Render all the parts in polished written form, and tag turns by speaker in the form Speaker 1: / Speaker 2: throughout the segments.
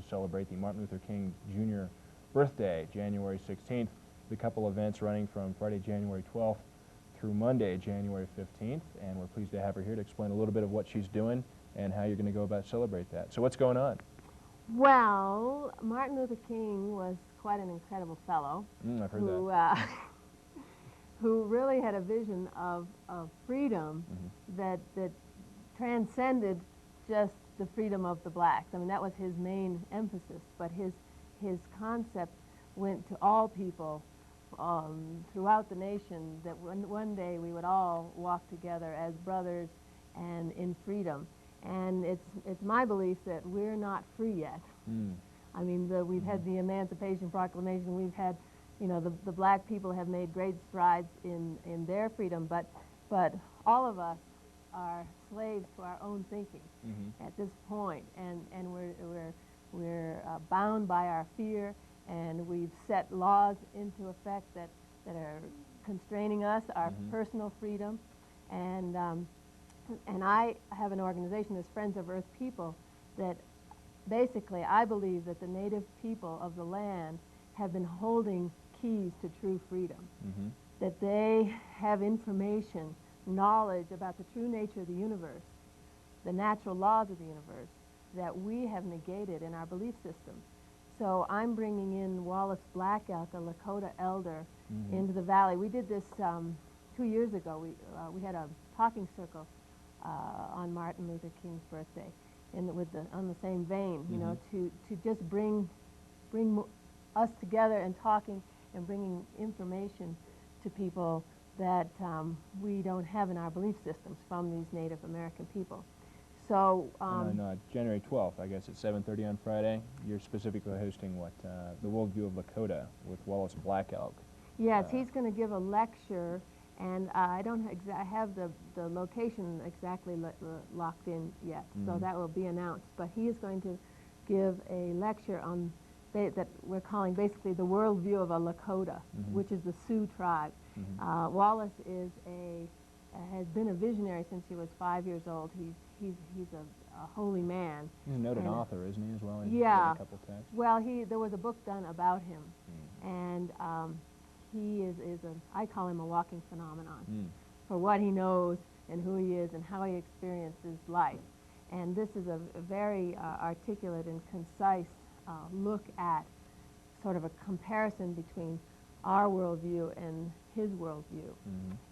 Speaker 1: celebrate the Martin Luther King Jr. birthday, January 16th. A couple events running from Friday, January 12th through Monday, January 15th, and we're pleased to have her here to explain a little bit of what she's doing and how you're going to go about celebrate that. So what's going on?
Speaker 2: Well, Martin Luther King was quite an incredible fellow.
Speaker 1: I've heard that.
Speaker 2: Who really had a vision of freedom that transcended just the freedom of the blacks. I mean, that was his main emphasis, but his concept went to all people throughout the nation, that one day we would all walk together as brothers and in freedom. And it's my belief that we're not free yet. I mean, we've had the Emancipation Proclamation, we've had, you know, the black people have made great strides in their freedom, but all of us are slaves to our own thinking at this point, and we're bound by our fear, and we've set laws into effect that are constraining us, our personal freedom, and I have an organization, that's Friends of Earth People, that basically I believe that the native people of the land have been holding keys to true freedom, that they have information, knowledge about the true nature of the universe, the natural laws of the universe, that we have negated in our belief systems. So I'm bringing in Wallace Black Elk, a Lakota elder, into the valley. We did this 2 years ago. We had a talking circle on Martin Luther King's birthday, on the same vein, you know, to just bring us together and talking and bringing information to people that we don't have in our belief systems from these Native American people. So
Speaker 1: on January 12th, I guess at 7:30 on Friday, you're specifically hosting what, the Worldview of Lakota with Wallace Black Elk.
Speaker 2: Yes, he's going to give a lecture, and I don't have the location exactly locked in yet, so that will be announced. But he is going to give a lecture on that we're calling basically the worldview of a Lakota, which is the Sioux tribe. Wallace has been a visionary since he was 5 years old. He's a holy man.
Speaker 1: He's a noted author, isn't he, as well?
Speaker 2: Yeah.
Speaker 1: A couple texts.
Speaker 2: Well, there was a book done about him, and he is I call him a walking phenomenon for what he knows and who he is and how he experiences life. And this is a very articulate and concise look at sort of a comparison between our worldview and his worldview.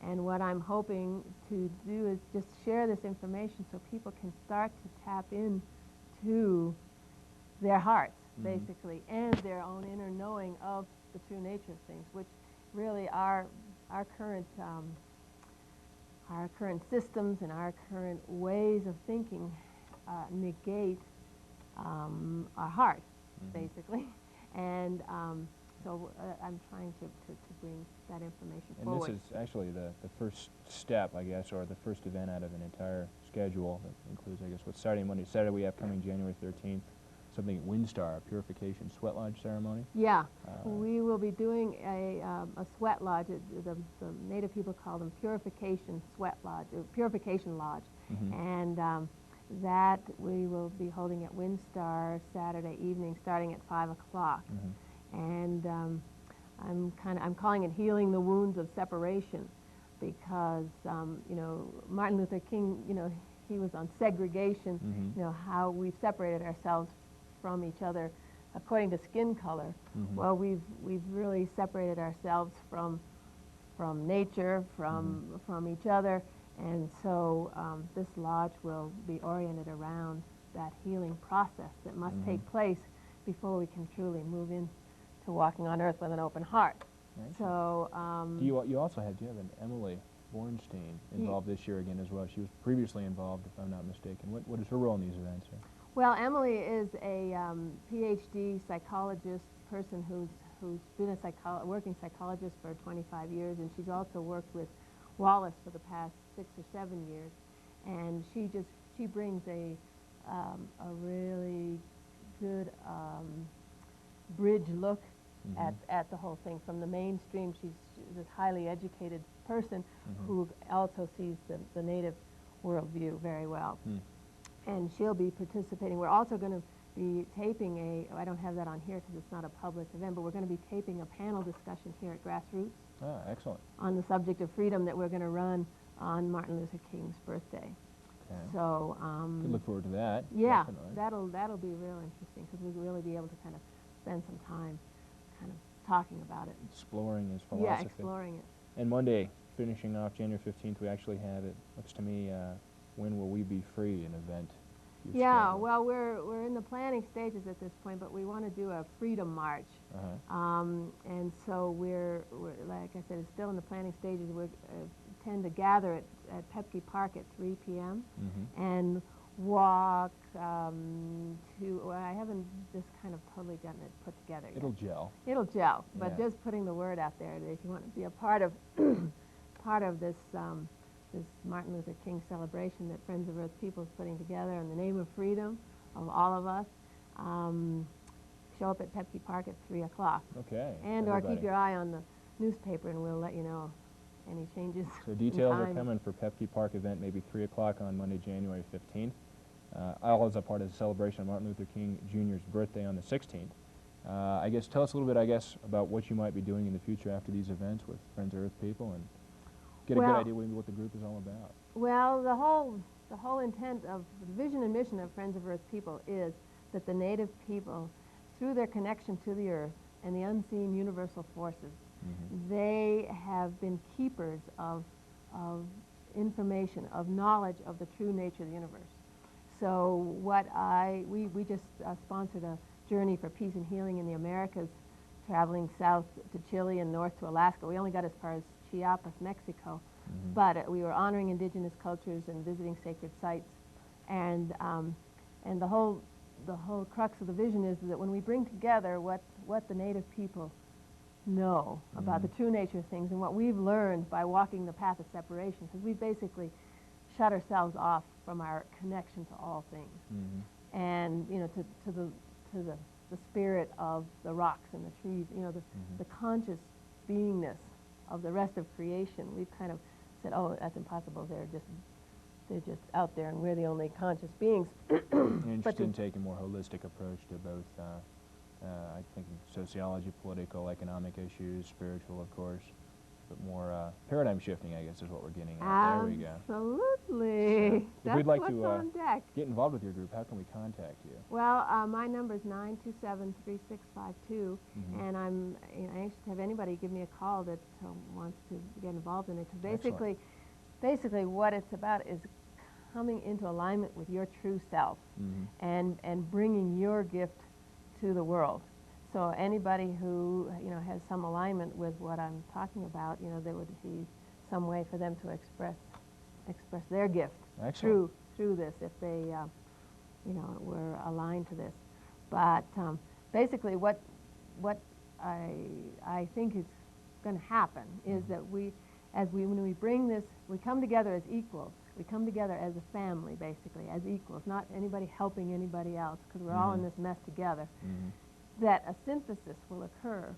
Speaker 2: And what I'm hoping to do is just share this information so people can start to tap into their hearts, basically, and their own inner knowing of the true nature of things, which really our current systems and our current ways of thinking negate our heart, basically. And so I'm trying to bring that information forward.
Speaker 1: And this is actually the first step, I guess, or the first event out of an entire schedule that includes, I guess, what Saturday and Monday. Saturday we have coming January 13th, something at Windstar, a purification sweat lodge ceremony.
Speaker 2: Yeah, we will be doing a sweat lodge. The Native people call them purification sweat lodge, purification lodge, and that we will be holding at Windstar Saturday evening, starting at 5 o'clock. And I'm calling it healing the wounds of separation, because you know, Martin Luther King, you know, he was on segregation, you know, how we've separated ourselves from each other according to skin color. Well, we've really separated ourselves from nature, from each other, and so this lodge will be oriented around that healing process that must take place before we can truly move in to walking on earth with an open heart.
Speaker 1: Right.
Speaker 2: So
Speaker 1: you have an Emily Bornstein involved this year again as well. She was previously involved, if I'm not mistaken. What is her role in these events?
Speaker 2: Well, Emily is a PhD psychologist person who's been a working psychologist for 25 years, and she's also worked with Wallace for the past 6 or 7 years, and she brings a really good bridge look at the whole thing from the mainstream. She's this highly educated person who also sees the native worldview very well. And she'll be participating. We're also going to be taping I don't have that on here because it's not a public event, but we're going to be taping a panel discussion here at Grassroots
Speaker 1: Ah, excellent.
Speaker 2: on the subject of freedom that we're going to run on Martin Luther King's birthday.
Speaker 1: Okay.
Speaker 2: So
Speaker 1: Could look forward to that.
Speaker 2: yeah,
Speaker 1: Definitely.
Speaker 2: that'll be real interesting because we'll really be able to kind of spend some time kind of talking about it.
Speaker 1: Exploring his philosophy.
Speaker 2: Yeah, exploring it.
Speaker 1: And Monday, finishing off January 15th, we actually have, it looks to me, When Will We Be Free, an event. you've
Speaker 2: Yeah,
Speaker 1: scheduled.
Speaker 2: well, we're in the planning stages at this point, but we want to do a freedom march. And so we're, like I said, it's still in the planning stages. We tend to gather at Pepke Park at 3 p.m. And walk to, well, I haven't just kind of totally gotten it put together yet.
Speaker 1: It'll gel.
Speaker 2: It'll gel, but
Speaker 1: Yeah.
Speaker 2: just putting the word out there that if you want to be a part of part of this this Martin Luther King celebration that Friends of Earth People is putting together in the name of freedom of all of us, show up at Pepke Park at 3 o'clock.
Speaker 1: Okay.
Speaker 2: And or keep
Speaker 1: everybody.
Speaker 2: your eye on the newspaper and we'll let you know any changes.
Speaker 1: So
Speaker 2: in
Speaker 1: details are
Speaker 2: time.
Speaker 1: coming for Pepke Park event, maybe 3 o'clock on Monday, January 15th. All as a part of the celebration of Martin Luther King Jr.'s birthday on the 16th. I guess tell us a little bit, I guess, about what you might be doing in the future after these events with Friends of Earth People, and get a good
Speaker 2: Well-
Speaker 1: idea maybe what the group is all about.
Speaker 2: Well, the whole intent of the vision and mission of Friends of Earth People is that the native people, through their connection to the earth and the unseen universal forces, they have been keepers of information, of knowledge of the true nature of the universe. So we just sponsored a journey for peace and healing in the Americas, traveling south to Chile and north to Alaska. We only got as far as Chiapas, Mexico, but we were honoring indigenous cultures and visiting sacred sites. And the whole crux of the vision is that when we bring together what the native people know about the true nature of things and what we've learned by walking the path of separation, because we've basically shut ourselves off from our connection to all things, and you know, to the spirit of the rocks and the trees, you know, the conscious beingness of the rest of creation. We've kind of said, oh, that's impossible. They're just out there, and we're the only conscious beings.
Speaker 1: You're interested in taking a more holistic approach to both, I think, sociology, political, economic issues, spiritual, of course, but more paradigm shifting, I guess, is what we're getting at. There we go.
Speaker 2: Absolutely.
Speaker 1: So, if
Speaker 2: That's
Speaker 1: we'd like
Speaker 2: what's
Speaker 1: to
Speaker 2: on deck.
Speaker 1: get involved with your group, how can we contact you?
Speaker 2: Well, my number is 927-3652, and I'm anxious to have anybody give me a call that wants to get involved in it. Because basically what it's about is coming into alignment with your true self and bringing your gift to the world. So anybody who has some alignment with what I'm talking about, there would be some way for them to express their gift through this if they were aligned to this. But basically what I think is going to happen is that when we bring this, we come together as equals. We come together as a family, basically, as equals, not anybody helping anybody else, because we're all in this mess together. That a synthesis will occur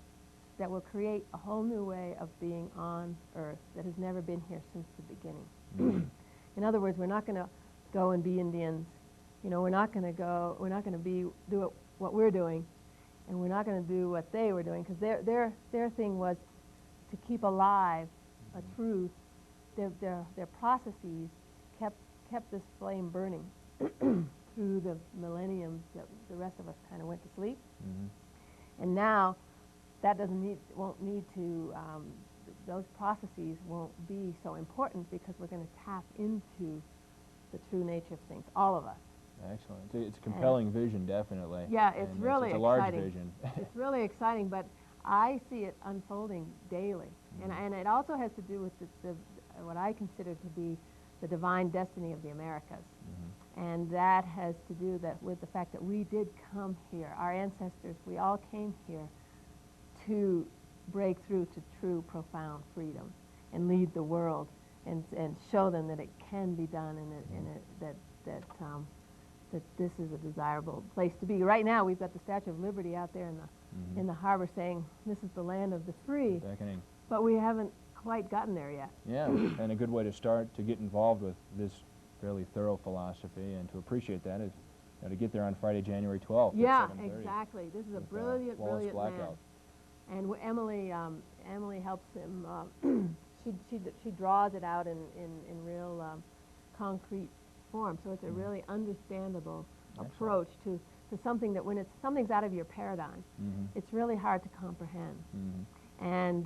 Speaker 2: that will create a whole new way of being on Earth that has never been here since the beginning. In other words, we're not going to go and be Indians. We're not going to do what we're doing, and we're not going to do what they were doing, because their thing was to keep alive a truth. Their processes kept this flame burning through the millenniums that the rest of us kind of went to sleep. And now that won't need to, those processes won't be so important because we're going to tap into the true nature of things, all of us.
Speaker 1: Excellent. It's a compelling vision, definitely.
Speaker 2: Yeah, it's
Speaker 1: And
Speaker 2: really
Speaker 1: it's a large
Speaker 2: exciting.
Speaker 1: vision.
Speaker 2: It's really exciting, but I see it unfolding daily. And it also has to do with what I consider to be the divine destiny of the Americas. And that has to do with the fact that we did come here. Our ancestors, we all came here to break through to true, profound freedom and lead the world and show them that it can be done and that this is a desirable place to be. Right now, we've got the Statue of Liberty out there in the harbor saying, this is the land of the free.
Speaker 1: Beckoning.
Speaker 2: But we haven't quite gotten there yet.
Speaker 1: Yeah, and a good way to start to get involved with this fairly thorough philosophy and to appreciate that is Now, to get there on Friday, January 12th
Speaker 2: Yeah,
Speaker 1: at 7:30.
Speaker 2: exactly. This is a
Speaker 1: with,
Speaker 2: brilliant,
Speaker 1: flawless
Speaker 2: brilliant man.
Speaker 1: blackout.
Speaker 2: And Emily helps him. She draws it out in real concrete form. So it's a really understandable approach to something that when something's out of your paradigm, it's really hard to comprehend. And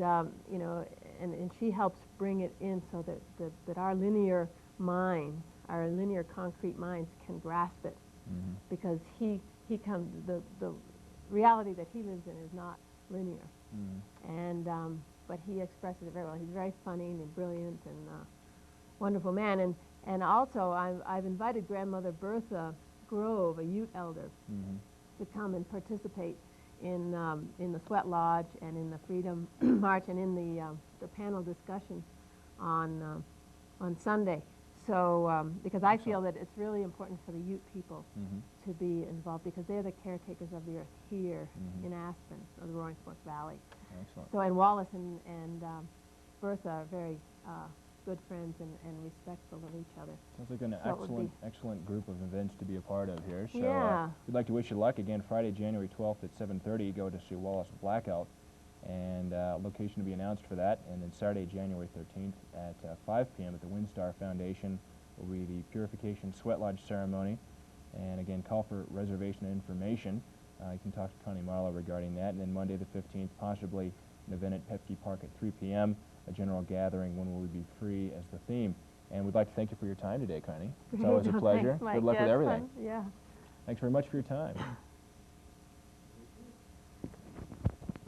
Speaker 2: you know, and she helps bring it in so that our linear minds, our linear concrete minds, can grasp it, because the reality that he lives in is not linear. And but he expresses it very well. He's very funny and brilliant and wonderful man. And also I've invited Grandmother Bertha Grove, a Ute elder, to come and participate in the Sweat Lodge and in the Freedom March and in the panel discussion on Sunday. So because I feel that it's really important for the Ute people to be involved, because they're the caretakers of the earth here in Aspen, or the Roaring Fork Valley.
Speaker 1: Excellent.
Speaker 2: So, and Wallace and Bertha are very good friends and respectful of each other.
Speaker 1: Sounds like an
Speaker 2: So
Speaker 1: excellent group of events to be a part of here. So
Speaker 2: Yeah.
Speaker 1: we'd like to wish you luck again Friday, January 12th at 7:30. Go to see Wallace Blackout, and location to be announced for that. And then Saturday, January 13th at 5 p.m. at the Windstar Foundation will be the Purification Sweat Lodge ceremony. And again, call for reservation information. You can talk to Connie Marlow regarding that. And then Monday the 15th, possibly an event at Pepsi Park at 3 p.m., a general gathering, When Will We Be Free, as the theme. And we'd like to thank you for your time today, Connie. It's always a pleasure.
Speaker 2: Thanks, Mike.
Speaker 1: Good luck
Speaker 2: Yeah,
Speaker 1: with
Speaker 2: it's
Speaker 1: everything.
Speaker 2: fun. Yeah.
Speaker 1: Thanks very much for your time.